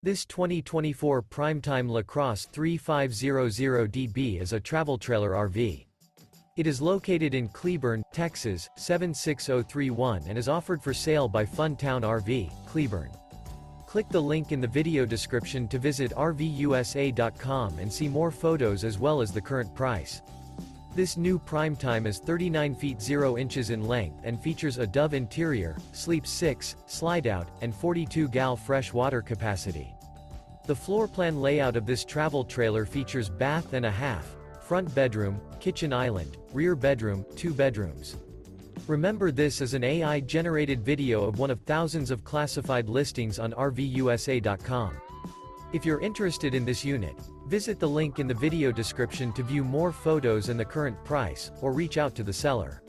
This 2024 Prime Time LaCrosse 3500DB is a travel trailer RV. It is located in Cleburne, Texas, 76031 and is offered for sale by Funtown RV, Cleburne. Click the link in the video description to visit RVUSA.com and see more photos as well as the current price. This new Prime Time is 39 feet 0 inches in length and features a Dove interior, sleeps 6, Slideout, and 42 gal fresh water capacity. The floor plan layout of this travel trailer features bath and a half, front bedroom, kitchen island, rear bedroom, 2 bedrooms. Remember, this is an AI-generated video of one of thousands of classified listings on RVUSA.com. If you're interested in this unit, visit the link in the video description to view more photos and the current price, or reach out to the seller.